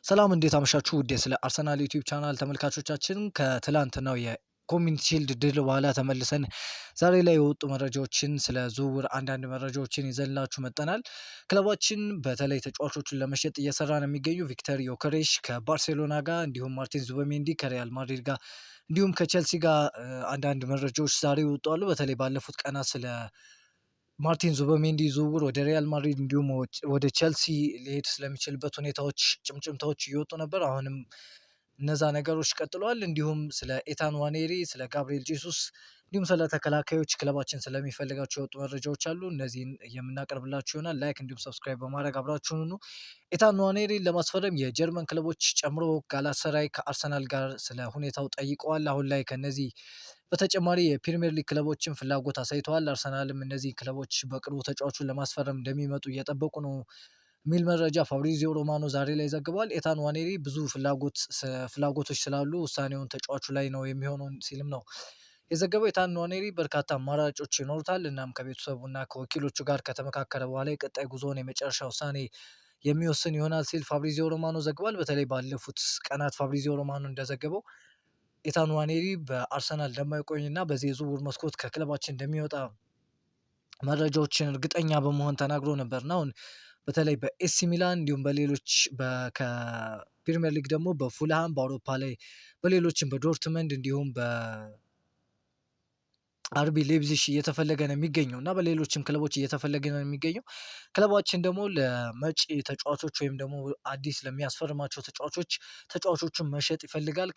ሰላም እንዴት አመሻችሁ ውድ ስለ አርሰናል ዩቲዩብ ቻናል ተመልካቾቻችን ከትላንትናው የኮሚኒቲ ሺልድ ድል በኋላ ተመልሰን ዛሬ ላይ የወጡ መረጃዎችን ስለ ዝውውር አንዳንድ መረጃዎችን ይዘንላችሁ መጥተናል። ክለባችን በተለይ ተጫዋቾቹን ለመሸጥ እየሰራ ነው የሚገኙ ቪክተር ዮከሬሽ ከባርሴሎና ጋር እንዲሁም ማርቲን ዙበሜንዲ ከሪያል ማድሪድ ጋር እንዲሁም ከቼልሲ ጋር አንዳንድ መረጃዎች ዛሬ ይወጣሉ። በተለይ ባለፉት ቀናት ስለ ማርቲን ዙበሜንዲ ዝውውር ወደ ሪያል ማድሪድ እንዲሁም ወደ ቼልሲ ሊሄድ ስለሚችልበት ሁኔታዎች ጭምጭምታዎች እየወጡ ነበር። አሁንም እነዛ ነገሮች ቀጥለዋል። እንዲሁም ስለ ኤታን ዋኔሪ፣ ስለ ጋብሪኤል ጄሱስ እንዲሁም ስለ ተከላካዮች ክለባችን ስለሚፈልጋቸው የወጡ መረጃዎች አሉ። እነዚህን የምናቀርብላችሁ ይሆናል። ላይክ እንዲሁም ሰብስክራይብ በማድረግ አብራችሁን ሁኑ። ኤታን ዋኔሪን ለማስፈረም የጀርመን ክለቦች ጨምሮ ጋላታሳራይ ከአርሰናል ጋር ስለ ሁኔታው ጠይቀዋል። አሁን ላይ ከነዚህ በተጨማሪ የፕሪሚየር ሊግ ክለቦችን ፍላጎት አሳይተዋል። አርሰናልም እነዚህ ክለቦች በቅርቡ ተጫዋቹን ለማስፈረም እንደሚመጡ እየጠበቁ ነው የሚል መረጃ ፋብሪዚዮ ሮማኖ ዛሬ ላይ ዘግቧል። ኤታን ዋኔሪ ብዙ ፍላጎቶች ስላሉ ውሳኔውን ተጫዋቹ ላይ ነው የሚሆነው ሲልም ነው የዘገበው። ኤታን ዋኔሪ በርካታ አማራጮች ይኖሩታል። እናም ከቤተሰቡና ከወኪሎቹ ጋር ከተመካከረ በኋላ የቀጣይ ጉዞውን የመጨረሻ ውሳኔ የሚወስን ይሆናል ሲል ፋብሪዚዮ ሮማኖ ዘግቧል። በተለይ ባለፉት ቀናት ፋብሪዚዮ ሮማኖ እንደዘገበው ኤታን ዋኔሪ በአርሰናል እንደማይቆይና በዚህ የዝውውር መስኮት ከክለባችን እንደሚወጣ መረጃዎችን እርግጠኛ በመሆን ተናግሮ ነበርና አሁን በተለይ በኤሲ ሚላን እንዲሁም በሌሎች ከፕሪሚየር ሊግ ደግሞ በፉልሃም በአውሮፓ ላይ በሌሎችም በዶርትመንድ እንዲሁም በአርቢ ሌፕዚግ እየተፈለገ ነው የሚገኘው እና በሌሎችም ክለቦች እየተፈለገ ነው የሚገኘው። ክለባችን ደግሞ ለመጪ ተጫዋቾች ወይም ደግሞ አዲስ ለሚያስፈርማቸው ተጫዋቾቹን መሸጥ ይፈልጋል።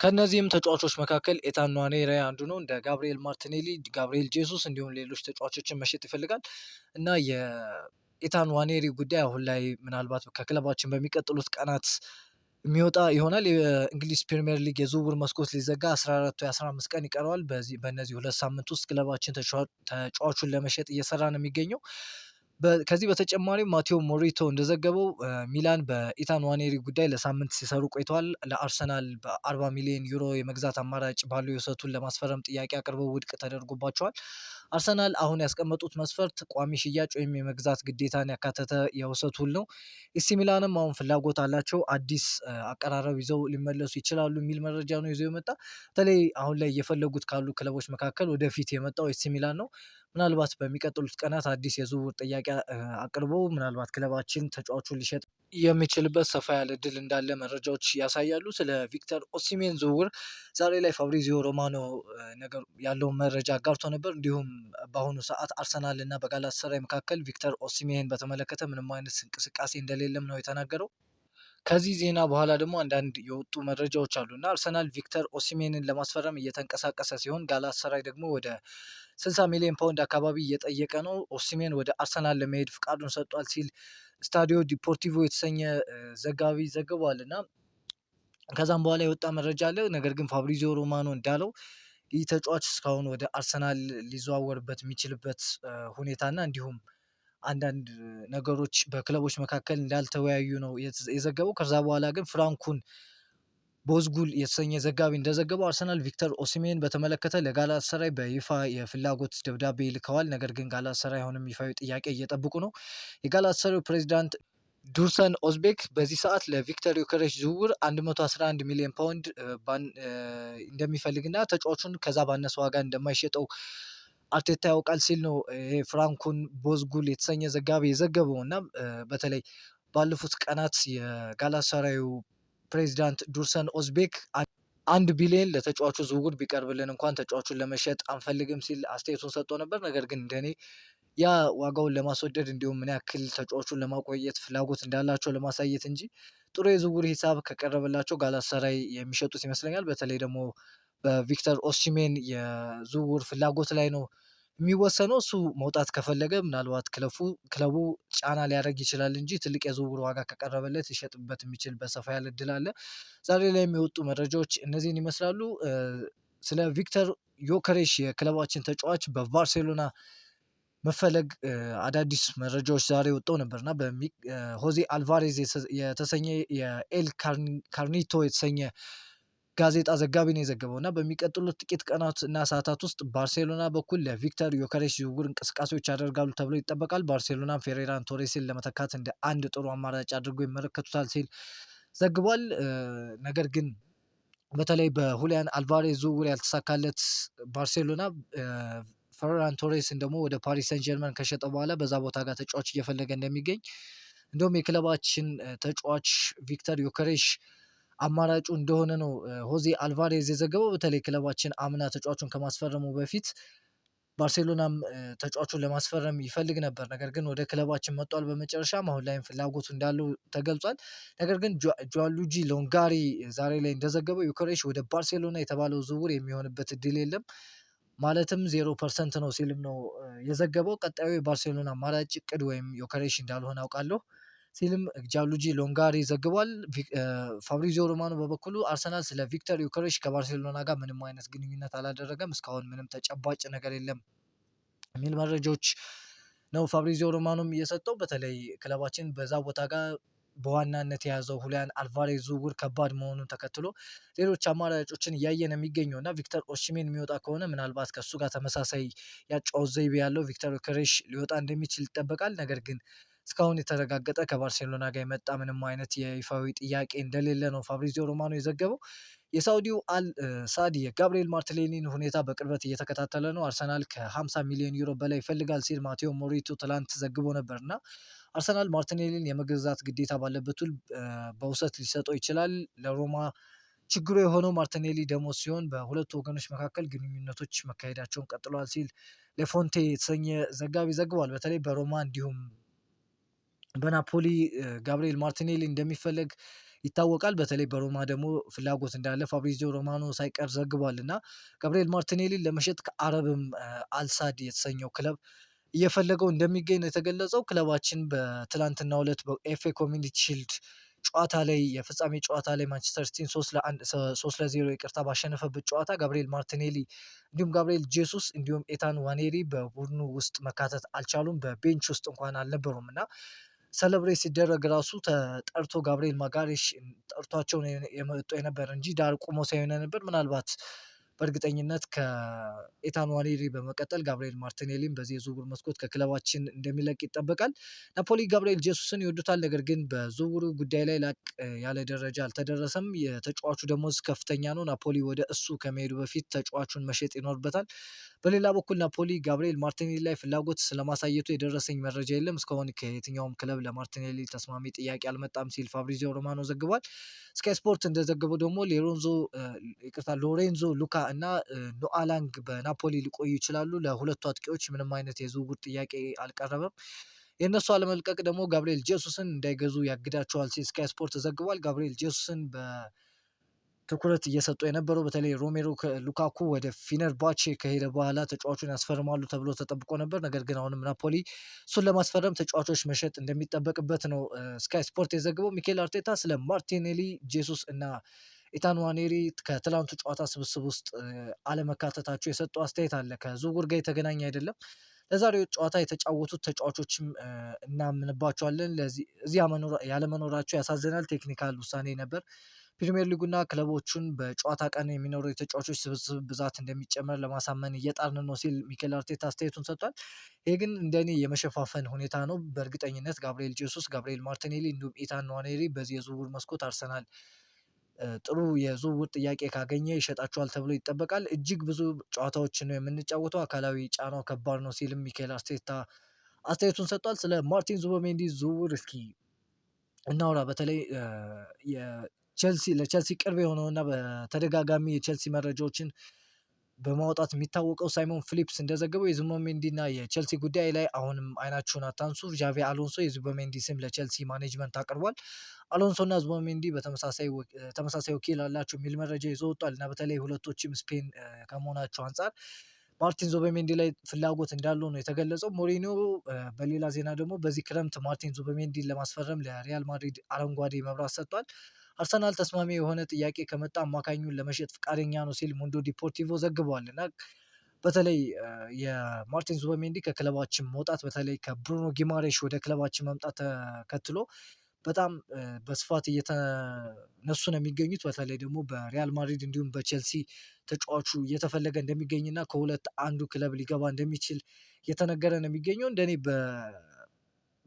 ከእነዚህም ተጫዋቾች መካከል ኤታን ንዋኔሪ አንዱ ነው። እንደ ጋብሪኤል ማርቲኔሊ፣ ጋብሪኤል ጄሱስ እንዲሁም ሌሎች ተጫዋቾችን መሸጥ ይፈልጋል እና የኤታን ንዋኔሪ ጉዳይ አሁን ላይ ምናልባት ከክለባችን በሚቀጥሉት ቀናት የሚወጣ ይሆናል። የእንግሊዝ ፕሪሚየር ሊግ የዝውውር መስኮት ሊዘጋ 14 ወይ 15 ቀን ይቀረዋል። በእነዚህ 2 ሳምንት ውስጥ ክለባችን ተጫዋቹን ለመሸጥ እየሰራ ነው የሚገኘው። ከዚህ በተጨማሪ ማቴዎ ሞሪቶ እንደዘገበው ሚላን በኢታን ዋኔሪ ጉዳይ ለሳምንት ሲሰሩ ቆይተዋል። ለአርሰናል በ40 ሚሊዮን ዩሮ የመግዛት አማራጭ ባለው የውሰቱን ለማስፈረም ጥያቄ አቅርበው ውድቅ ተደርጎባቸዋል። አርሰናል አሁን ያስቀመጡት መስፈርት ቋሚ ሽያጭ ወይም የመግዛት ግዴታን ያካተተ የውሰት ውል ነው። ኤሲ ሚላንም አሁን ፍላጎት አላቸው፣ አዲስ አቀራረብ ይዘው ሊመለሱ ይችላሉ የሚል መረጃ ነው ይዘው የመጣ። በተለይ አሁን ላይ እየፈለጉት ካሉ ክለቦች መካከል ወደፊት የመጣው ኤሲ ሚላን ነው። ምናልባት በሚቀጥሉት ቀናት አዲስ የዝውውር ጥያቄ አቅርቦ ምናልባት ክለባችን ተጫዋቹን ሊሸጥ የሚችልበት ሰፋ ያለ እድል እንዳለ መረጃዎች ያሳያሉ። ስለ ቪክተር ኦሲሜን ዝውውር ዛሬ ላይ ፋብሪዚዮ ሮማኖ ነገር ያለውን መረጃ አጋርቶ ነበር። እንዲሁም በአሁኑ ሰዓት አርሰናል እና በጋላታሳራይ መካከል ቪክተር ኦሲሜን በተመለከተ ምንም አይነት እንቅስቃሴ እንደሌለም ነው የተናገረው። ከዚህ ዜና በኋላ ደግሞ አንዳንድ የወጡ መረጃዎች አሉ እና አርሰናል ቪክተር ኦሲሜንን ለማስፈረም እየተንቀሳቀሰ ሲሆን ጋላታሳራይ ደግሞ ወደ 60 ሚሊዮን ፓውንድ አካባቢ እየጠየቀ ነው። ኦሲሜን ወደ አርሰናል ለመሄድ ፍቃዱን ሰጥቷል ሲል ስታዲዮ ዲፖርቲቮ የተሰኘ ዘጋቢ ዘግቧል እና ከዛም በኋላ የወጣ መረጃ አለ። ነገር ግን ፋብሪዚዮ ሮማኖ እንዳለው ይህ ተጫዋች እስካሁን ወደ አርሰናል ሊዘዋወርበት የሚችልበት ሁኔታና እንዲሁም አንዳንድ ነገሮች በክለቦች መካከል እንዳልተወያዩ ነው የዘገበው። ከዛ በኋላ ግን ፍራንኩን ቦዝጉል የተሰኘ ዘጋቢ እንደዘገበው አርሰናል ቪክተር ኦሲሜን በተመለከተ ለጋላታሳራይ በይፋ የፍላጎት ደብዳቤ ልከዋል። ነገር ግን ጋላታሳራይ አሁንም ይፋዊ ጥያቄ እየጠብቁ ነው። የጋላታሳራዩ ፕሬዚዳንት ዱርሰን ኦዝቤክ በዚህ ሰዓት ለቪክተር ዮከሬሽ ዝውውር 111 ሚሊዮን ፓውንድ እንደሚፈልግና ተጫዋቹን ከዛ ባነሰ ዋጋ እንደማይሸጠው አርቴታ ያውቃል ሲል ነው ፍራንኩን ቦዝጉል የተሰኘ ዘጋቢ የዘገበው እና በተለይ ባለፉት ቀናት የጋላታሳራዩ ፕሬዚዳንት ዱርሰን ኦዝቤክ 1 ቢሊዮን ለተጫዋቹ ዝውውር ቢቀርብልን እንኳን ተጫዋቹን ለመሸጥ አንፈልግም ሲል አስተያየቱን ሰጥቶ ነበር። ነገር ግን እንደኔ ያ ዋጋውን ለማስወደድ እንዲሁም ምን ያክል ተጫዋቹን ለማቆየት ፍላጎት እንዳላቸው ለማሳየት እንጂ ጥሩ የዝውውር ሂሳብ ከቀረበላቸው ጋላታሳራይ የሚሸጡት ይመስለኛል። በተለይ ደግሞ በቪክተር ኦሲሜን የዝውውር ፍላጎት ላይ ነው የሚወሰነው። እሱ መውጣት ከፈለገ ምናልባት ክለቡ ጫና ሊያደርግ ይችላል እንጂ ትልቅ የዝውውር ዋጋ ከቀረበለት ሊሸጥበት የሚችልበት ሰፋ ያለ እድል አለ። ዛሬ ላይ የሚወጡ መረጃዎች እነዚህን ይመስላሉ። ስለ ቪክተር ዮከሬሽ የክለባችን ተጫዋች በባርሴሎና መፈለግ አዳዲስ መረጃዎች ዛሬ ወጥተው ነበር እና ሆዜ አልቫሬዝ የተሰኘ የኤል ካርኒቶ የተሰኘ ጋዜጣ ዘጋቢ ነው የዘገበው እና በሚቀጥሉት ጥቂት ቀናት እና ሰዓታት ውስጥ ባርሴሎና በኩል ለቪክተር ዮከሬሽ ዝውውር እንቅስቃሴዎች ያደርጋሉ ተብሎ ይጠበቃል። ባርሴሎና ፌሬራን ቶሬስን ለመተካት እንደ አንድ ጥሩ አማራጭ አድርጎ ይመለከቱታል ሲል ዘግቧል። ነገር ግን በተለይ በሁሊያን አልቫሬዝ ዝውውር ያልተሳካለት ባርሴሎና ፈርራን ቶሬስን ደግሞ ወደ ፓሪስ ሰን ጀርመን ከሸጠ በኋላ በዛ ቦታ ጋር ተጫዋች እየፈለገ እንደሚገኝ እንደውም የክለባችን ተጫዋች ቪክተር ዮከሬሽ አማራጩ እንደሆነ ነው ሆዜ አልቫሬዝ የዘገበው። በተለይ ክለባችን አምና ተጫዋቹን ከማስፈረሙ በፊት ባርሴሎናም ተጫዋቹን ለማስፈረም ይፈልግ ነበር። ነገር ግን ወደ ክለባችን መጥቷል በመጨረሻም አሁን ላይም ፍላጎቱ እንዳለው ተገልጿል። ነገር ግን ጆአንሉጂ ሎንጋሪ ዛሬ ላይ እንደዘገበው ዩከሬሽ ወደ ባርሴሎና የተባለው ዝውውር የሚሆንበት እድል የለም ማለትም 0% ነው ሲልም ነው የዘገበው። ቀጣዩ የባርሴሎና አማራጭ እቅድ ወይም ዮከሬሽ እንዳልሆነ አውቃለሁ ሲልም ጃንሉጂ ሎንጋሪ ዘግቧል። ፋብሪዚዮ ሮማኖ በበኩሉ አርሰናል ስለ ቪክተር ዮከሬሽ ከባርሴሎና ጋር ምንም አይነት ግንኙነት አላደረገም፣ እስካሁን ምንም ተጨባጭ ነገር የለም የሚል መረጃዎች ነው ፋብሪዚዮ ሮማኖም እየሰጠው። በተለይ ክለባችን በዛ ቦታ ጋር በዋናነት የያዘው ሁሊያን አልቫሬዝ ዝውውር ከባድ መሆኑን ተከትሎ ሌሎች አማራጮችን እያየን የሚገኘው እና ቪክተር ኦሲሜን የሚወጣ ከሆነ ምናልባት ከእሱ ጋር ተመሳሳይ ያጫወት ዘይቤ ያለው ቪክተር ዮከሬሽ ሊወጣ እንደሚችል ይጠበቃል። ነገር ግን እስካሁን የተረጋገጠ ከባርሴሎና ጋር የመጣ ምንም አይነት የይፋዊ ጥያቄ እንደሌለ ነው ፋብሪዚዮ ሮማኖ የዘገበው። የሳውዲው አል ሳዲ የጋብሪኤል ማርቲኔሊን ሁኔታ በቅርበት እየተከታተለ ነው። አርሰናል ከ50 ሚሊዮን ዩሮ በላይ ይፈልጋል ሲል ማቴዎ ሞሪቶ ትላንት ዘግቦ ነበር እና አርሰናል ማርቲኔሊን የመግዛት ግዴታ ባለበት ውል በውሰት ሊሰጠው ይችላል። ለሮማ ችግሩ የሆነው ማርቲኔሊ ደሞዝ ሲሆን በሁለቱ ወገኖች መካከል ግንኙነቶች መካሄዳቸውን ቀጥለዋል ሲል ለፎንቴ የተሰኘ ዘጋቢ ዘግቧል። በተለይ በሮማ እንዲሁም በናፖሊ ጋብሪኤል ማርቲኔሊ እንደሚፈለግ ይታወቃል። በተለይ በሮማ ደግሞ ፍላጎት እንዳለ ፋብሪዚዮ ሮማኖ ሳይቀር ዘግቧል እና ጋብሪኤል ማርቲኔሊን ለመሸጥ ከአረብም አልሳድ የተሰኘው ክለብ እየፈለገው እንደሚገኝ ነው የተገለጸው። ክለባችን በትላንትናው ዕለት በኤፍኤ ኮሚኒቲ ሺልድ ጨዋታ ላይ የፍጻሜ ጨዋታ ላይ ማንቸስተር ሲቲን 3-0 ይቅርታ ባሸነፈበት ጨዋታ ጋብሪኤል ማርቲኔሊ እንዲሁም ጋብሪኤል ጄሱስ እንዲሁም ኤታን ዋኔሪ በቡድኑ ውስጥ መካተት አልቻሉም። በቤንች ውስጥ እንኳን አልነበሩም እና ሰለብሬት ሲደረግ ራሱ ተጠርቶ ጋብሪኤል ማጋሬሽ ጠርቷቸው የመጡ የነበረ እንጂ ዳር ቁሞ ሳይሆን ነበር። ምናልባት በእርግጠኝነት ከኤታን ዋኔሪ በመቀጠል ጋብሪኤል ማርቲኔሊም በዚህ የዝውውር መስኮት ከክለባችን እንደሚለቅ ይጠበቃል። ናፖሊ ጋብሪኤል ጄሱስን ይወዱታል፣ ነገር ግን በዝውውሩ ጉዳይ ላይ ላቅ ያለ ደረጃ አልተደረሰም። የተጫዋቹ ደሞዝ ከፍተኛ ነው። ናፖሊ ወደ እሱ ከመሄዱ በፊት ተጫዋቹን መሸጥ ይኖርበታል። በሌላ በኩል ናፖሊ ጋብሪኤል ማርቲኔሊ ላይ ፍላጎት ስለማሳየቱ የደረሰኝ መረጃ የለም። እስካሁን ከየትኛውም ክለብ ለማርቲኔሊ ተስማሚ ጥያቄ አልመጣም ሲል ፋብሪዚዮ ሮማኖ ዘግቧል። ስካይ ስፖርት እንደዘገበው ደግሞ ሎሬንዞ ሉካ እና ኖአላንግ በናፖሊ ሊቆዩ ይችላሉ። ለሁለቱ አጥቂዎች ምንም አይነት የዝውውር ጥያቄ አልቀረበም። የእነሱ አለመልቀቅ ደግሞ ጋብሪኤል ጄሱስን እንዳይገዙ ያግዳቸዋል ሲል ስካይ ስፖርት ዘግቧል። ጋብሪኤል ጄሱስን ትኩረት እየሰጡ የነበረው በተለይ ሮሜሮ ሉካኩ ወደ ፊነርባቼ ከሄደ በኋላ ተጫዋቹን ያስፈርማሉ ተብሎ ተጠብቆ ነበር። ነገር ግን አሁንም ናፖሊ እሱን ለማስፈረም ተጫዋቾች መሸጥ እንደሚጠበቅበት ነው ስካይ ስፖርት የዘግበው። ሚኬል አርቴታ ስለ ማርቲኔሊ፣ ጄሱስ እና ኢታን ዋኔሪ ከትላንቱ ጨዋታ ስብስብ ውስጥ አለመካተታቸው የሰጠው አስተያየት አለ። ከዝውውር ጋር የተገናኘ አይደለም። ለዛሬው ጨዋታ የተጫወቱት ተጫዋቾችም እናምንባቸዋለን። እዚህ ያለመኖራቸው ያሳዝናል። ቴክኒካል ውሳኔ ነበር። ፕሪሚየር ሊጉና ክለቦቹን በጨዋታ ቀን የሚኖረው የተጫዋቾች ስብስብ ብዛት እንደሚጨመር ለማሳመን እየጣርን ነው ሲል ሚኬል አርቴታ አስተያየቱን ሰጥቷል። ይህ ግን እንደኔ የመሸፋፈን ሁኔታ ነው። በእርግጠኝነት ጋብሪኤል ጄሱስ፣ ጋብሪኤል ማርቲኔሊ እንዲሁም ኢታን ንዋኔሪ በዚህ የዝውውር መስኮት አርሰናል ጥሩ የዝውውር ጥያቄ ካገኘ ይሸጣቸዋል ተብሎ ይጠበቃል። እጅግ ብዙ ጨዋታዎችን ነው የምንጫወተው፣ አካላዊ ጫናው ከባድ ነው ሲልም ሚኬል አርቴታ አስተያየቱን ሰጥቷል። ስለ ማርቲን ዙበሜንዲ ዝውውር እስኪ እናውራ። በተለይ ለቸልሲ ቅርብ የሆነውና በተደጋጋሚ የቸልሲ መረጃዎችን በማውጣት የሚታወቀው ሳይሞን ፊሊፕስ እንደዘገበው የዙበሜንዲ እና የቸልሲ ጉዳይ ላይ አሁንም አይናችሁን አታንሱ። ዣቪ አሎንሶ የዙበሜንዲ ስም ለቸልሲ ማኔጅመንት አቅርቧል። አሎንሶ እና ዙበሜንዲ ተመሳሳይ ወኪል አላቸው የሚል መረጃ ይዞ ወጥቷል እና በተለይ ሁለቶችም ስፔን ከመሆናቸው አንጻር ማርቲን ዙበሜንዲ ላይ ፍላጎት እንዳለው ነው የተገለጸው። ሞሪኒዮ በሌላ ዜና ደግሞ በዚህ ክረምት ማርቲን ዙበሜንዲን ለማስፈረም ለሪያል ማድሪድ አረንጓዴ መብራት ሰጥቷል። አርሰናል ተስማሚ የሆነ ጥያቄ ከመጣ አማካኙን ለመሸጥ ፈቃደኛ ነው ሲል ሙንዶ ዲፖርቲቮ ዘግቧል እና በተለይ የማርቲን ዙበሜንዲ ከክለባችን መውጣት በተለይ ከብሩኖ ጊማሬሽ ወደ ክለባችን መምጣት ተከትሎ በጣም በስፋት እየተነሱ ነው የሚገኙት። በተለይ ደግሞ በሪያል ማድሪድ እንዲሁም በቼልሲ ተጫዋቹ እየተፈለገ እንደሚገኝና ከሁለት አንዱ ክለብ ሊገባ እንደሚችል እየተነገረ ነው የሚገኘው። እንደኔ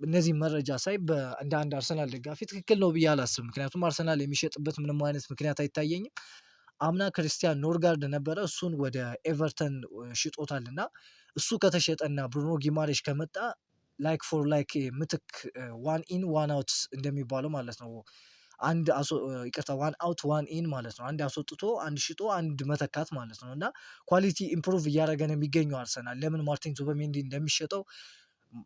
እነዚህን መረጃ ሳይ እንደ አንድ አርሰናል ደጋፊ ትክክል ነው ብዬ አላስብም። ምክንያቱም አርሰናል የሚሸጥበት ምንም አይነት ምክንያት አይታየኝም። አምና ክርስቲያን ኖርጋርድ ነበረ፣ እሱን ወደ ኤቨርተን ሽጦታል እና እሱ ከተሸጠና ብሩኖ ጊማሬሽ ከመጣ ላይክ ፎር ላይክ ምትክ ዋን ኢን ዋን አውት እንደሚባለው ማለት ነው። ይቅርታ ዋን አውት ዋን ኢን ማለት ነው። አንድ አስወጥቶ አንድ ሽጦ አንድ መተካት ማለት ነው እና ኳሊቲ ኢምፕሩቭ እያደረገ ነው የሚገኘው አርሰናል። ለምን ማርቲን ዙበሜንዲ እንደሚሸጠው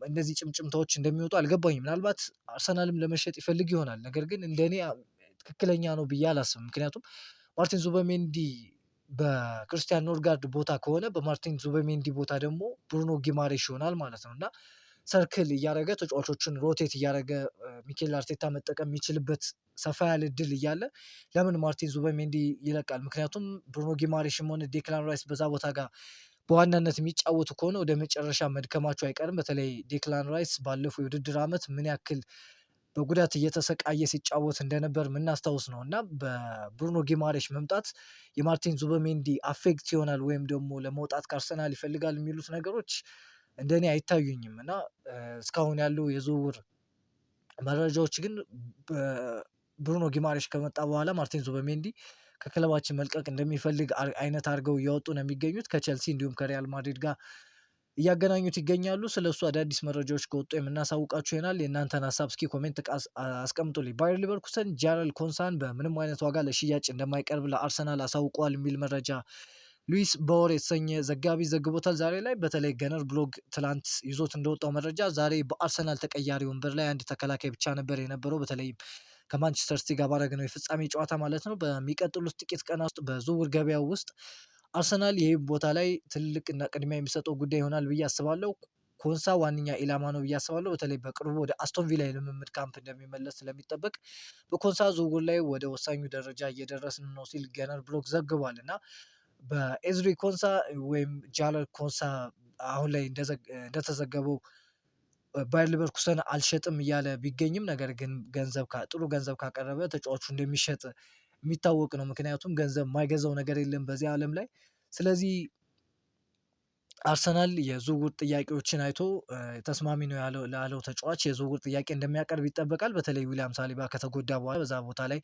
እንደዚህ ጭምጭምታዎች እንደሚወጡ አልገባኝም። ምናልባት አርሰናልም ለመሸጥ ይፈልግ ይሆናል። ነገር ግን እንደኔ ትክክለኛ ነው ብዬ አላስብም። ምክንያቱም ማርቲን ዙበሜንዲ በክርስቲያን ኖርጋርድ ቦታ ከሆነ በማርቲን ዙበሜንዲ ቦታ ደግሞ ብሩኖ ጊማሬሽ ይሆናል ማለት ነው እና ሰርክል እያደረገ ተጫዋቾችን ሮቴት እያደረገ ሚኬል አርቴታ መጠቀም የሚችልበት ሰፋ ያለ እድል እያለ ለምን ማርቲን ዙበሜንዲ ይለቃል? ምክንያቱም ብሩኖ ጊማሬሽም ሆነ ዴክላን ራይስ በዛ ቦታ ጋር በዋናነት የሚጫወቱ ከሆነ ወደ መጨረሻ መድከማቸው አይቀርም። በተለይ ዴክላን ራይስ ባለፈው የውድድር ዓመት ምን ያክል በጉዳት እየተሰቃየ ሲጫወት እንደነበር የምናስታውስ ነው እና በብሩኖ ጊማሬሽ መምጣት የማርቲን ዙበሜንዲ አፌክት ይሆናል ወይም ደግሞ ለመውጣት ከአርሰናል ይፈልጋል የሚሉት ነገሮች እንደኔ አይታዩኝም እና እስካሁን ያሉ የዝውውር መረጃዎች ግን ብሩኖ ጊማሬሽ ከመጣ በኋላ ማርቲን ዙበሜንዲ ከክለባችን መልቀቅ እንደሚፈልግ አይነት አድርገው እያወጡ ነው የሚገኙት። ከቸልሲ እንዲሁም ከሪያል ማድሪድ ጋር እያገናኙት ይገኛሉ። ስለሱ አዳዲስ መረጃዎች ከወጡ የምናሳውቃችሁ ይሆናል። የእናንተን ሀሳብ እስኪ ኮሜንት አስቀምጡልኝ። ባየር ሊቨርኩሰን ጃረል ኮንሳን በምንም አይነት ዋጋ ለሽያጭ እንደማይቀርብ ለአርሰናል አሳውቀዋል የሚል መረጃ ሉዊስ ባወር የተሰኘ ዘጋቢ ዘግቦታል። ዛሬ ላይ በተለይ ገነር ብሎግ ትላንት ይዞት እንደወጣው መረጃ ዛሬ በአርሰናል ተቀያሪ ወንበር ላይ አንድ ተከላካይ ብቻ ነበር የነበረው። በተለይም ከማንቸስተር ሲቲ ጋር ባደረግነው የፍጻሜ ጨዋታ ማለት ነው። በሚቀጥሉት ጥቂት ቀናት ውስጥ በዝውውር ገበያው ውስጥ አርሰናል ይህ ቦታ ላይ ትልቅና ቅድሚያ የሚሰጠው ጉዳይ ይሆናል ብዬ አስባለሁ። ኮንሳ ዋነኛ ኢላማ ነው ብዬ አስባለሁ። በተለይ በቅርቡ ወደ አስቶን ቪላ የልምምድ ካምፕ እንደሚመለስ ስለሚጠበቅ በኮንሳ ዝውውር ላይ ወደ ወሳኙ ደረጃ እየደረስን ነው ሲል ገነር ብሎግ ዘግቧል እና በኤዝሪ ኮንሳ ወይም ጃለር ኮንሳ አሁን ላይ እንደተዘገበው ባየር ሊቨርኩሰን አልሸጥም እያለ ቢገኝም ነገር ግን ጥሩ ገንዘብ ካቀረበ ተጫዋቹ እንደሚሸጥ የሚታወቅ ነው። ምክንያቱም ገንዘብ የማይገዛው ነገር የለም በዚህ ዓለም ላይ። ስለዚህ አርሰናል የዝውውር ጥያቄዎችን አይቶ ተስማሚ ነው ላለው ተጫዋች የዝውውር ጥያቄ እንደሚያቀርብ ይጠበቃል። በተለይ ዊሊያም ሳሊባ ከተጎዳ በኋላ በዛ ቦታ ላይ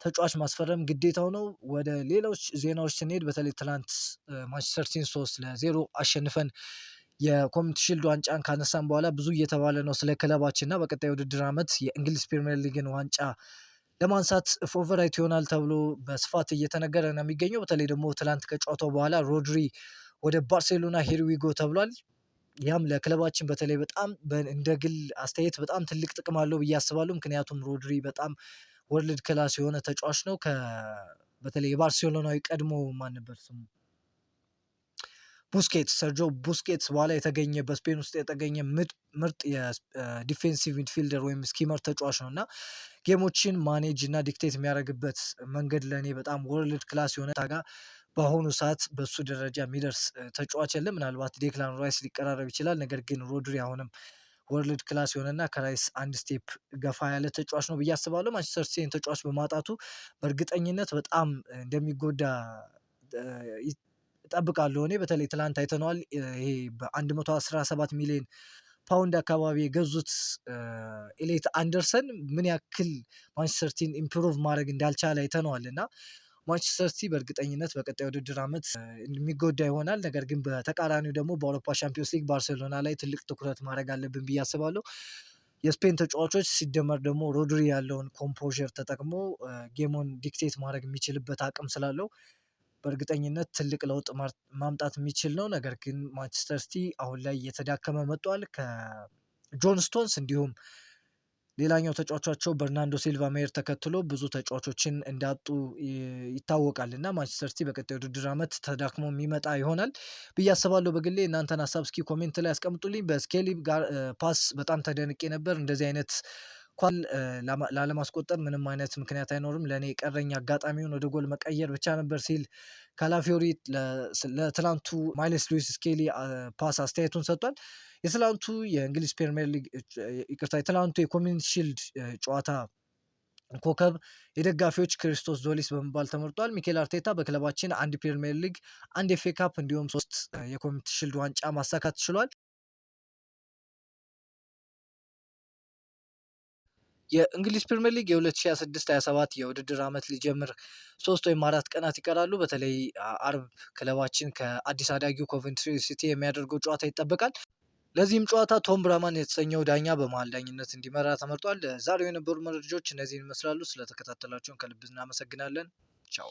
ተጫዋች ማስፈረም ግዴታው ነው። ወደ ሌሎች ዜናዎች ስንሄድ በተለይ ትናንት ማንቸስተር ሲቲን 3-0 አሸንፈን የኮሚኒቲ ሺልድ ዋንጫን ካነሳን በኋላ ብዙ እየተባለ ነው ስለ ክለባችን እና በቀጣይ ውድድር ዓመት የእንግሊዝ ፕሪሚየር ሊግን ዋንጫ ለማንሳት ፎቨራይት ይሆናል ተብሎ በስፋት እየተነገረ ነው የሚገኘው። በተለይ ደግሞ ትላንት ከጨዋታው በኋላ ሮድሪ ወደ ባርሴሎና ሄርዊጎ ተብሏል። ያም ለክለባችን በተለይ በጣም እንደ ግል አስተያየት በጣም ትልቅ ጥቅም አለው ብዬ አስባለሁ። ምክንያቱም ሮድሪ በጣም ወርልድ ክላስ የሆነ ተጫዋች ነው። በተለይ የባርሴሎናዊ ቀድሞ ማን ነበር ስሙ ሰርጆ ቡስኬትስ በኋላ የተገኘ በስፔን ውስጥ የተገኘ ምርጥ የዲፌንሲቭ ሚድፊልደር ወይም ስኪመር ተጫዋች ነው እና ጌሞችን ማኔጅ እና ዲክቴት የሚያደርግበት መንገድ ለእኔ በጣም ወርልድ ክላስ የሆነ ታጋ በአሁኑ ሰዓት በሱ ደረጃ የሚደርስ ተጫዋች የለም። ምናልባት ዴክላን ራይስ ሊቀራረብ ይችላል። ነገር ግን ሮድሪ አሁንም ወርልድ ክላስ የሆነና ከራይስ አንድ ስቴፕ ገፋ ያለ ተጫዋች ነው ብዬ አስባለሁ። ማንቸስተር ሲቲን ተጫዋች በማጣቱ በእርግጠኝነት በጣም እንደሚጎዳ እጠብቃለሁ። እኔ በተለይ ትላንት አይተነዋል። ይሄ በ117 ሚሊዮን ፓውንድ አካባቢ የገዙት ኤሌት አንደርሰን ምን ያክል ማንቸስተር ሲቲን ኢምፕሩቭ ማድረግ እንዳልቻለ አይተነዋል እና ማንቸስተር ሲቲ በእርግጠኝነት በቀጣይ ውድድር ዓመት የሚጎዳ ይሆናል። ነገር ግን በተቃራኒው ደግሞ በአውሮፓ ቻምፒዮንስ ሊግ ባርሴሎና ላይ ትልቅ ትኩረት ማድረግ አለብን ብዬ አስባለሁ። የስፔን ተጫዋቾች ሲደመር ደግሞ ሮድሪ ያለውን ኮምፖዠር ተጠቅሞ ጌሙን ዲክቴት ማድረግ የሚችልበት አቅም ስላለው በእርግጠኝነት ትልቅ ለውጥ ማምጣት የሚችል ነው። ነገር ግን ማንቸስተር ሲቲ አሁን ላይ እየተዳከመ መጥቷል። ከጆን ስቶንስ እንዲሁም ሌላኛው ተጫዋቻቸው በርናንዶ ሲልቫ መሄድ ተከትሎ ብዙ ተጫዋቾችን እንዳጡ ይታወቃል እና ማንቸስተር ሲቲ በቀጣይ ውድድር ዓመት ተዳክሞ የሚመጣ ይሆናል ብዬ አስባለሁ። በግሌ እናንተን ሀሳብ እስኪ ኮሜንት ላይ ያስቀምጡልኝ። በስኬሊ ጋር ፓስ በጣም ተደንቄ ነበር። እንደዚህ አይነት ኳል ላለማስቆጠር ምንም አይነት ምክንያት አይኖርም። ለእኔ የቀረኝ አጋጣሚውን ወደ ጎል መቀየር ብቻ ነበር ሲል ካላፊዮሪ ለትላንቱ ማይልስ ሉዊስ ስኬሊ ፓስ አስተያየቱን ሰጥቷል። የትላንቱ የእንግሊዝ ፕሪሚየር ሊግ የትላንቱ የኮሚኒቲ ሺልድ ጨዋታ ኮከብ የደጋፊዎች ክሪስቶስ ዞሊስ በመባል ተመርጧል። ሚኬል አርቴታ በክለባችን አንድ ፕሪሚየር ሊግ፣ አንድ ኤፍ ኤ ካፕ እንዲሁም 3 የኮሚኒቲ ሺልድ ዋንጫ ማሳካት ችሏል። የእንግሊዝ ፕሪሚየር ሊግ የ2026/27 የውድድር ዓመት ሊጀምር 3 ወይም 4 ቀናት ይቀራሉ። በተለይ አርብ ክለባችን ከአዲስ አዳጊው ኮቨንትሪ ሲቲ የሚያደርገው ጨዋታ ይጠበቃል። ለዚህም ጨዋታ ቶም ብራማን የተሰኘው ዳኛ በመሃል ዳኝነት እንዲመራ ተመርጧል። ዛሬው የነበሩ መረጃዎች እነዚህን ይመስላሉ። ስለተከታተላችሁን ከልብ እናመሰግናለን። ቻው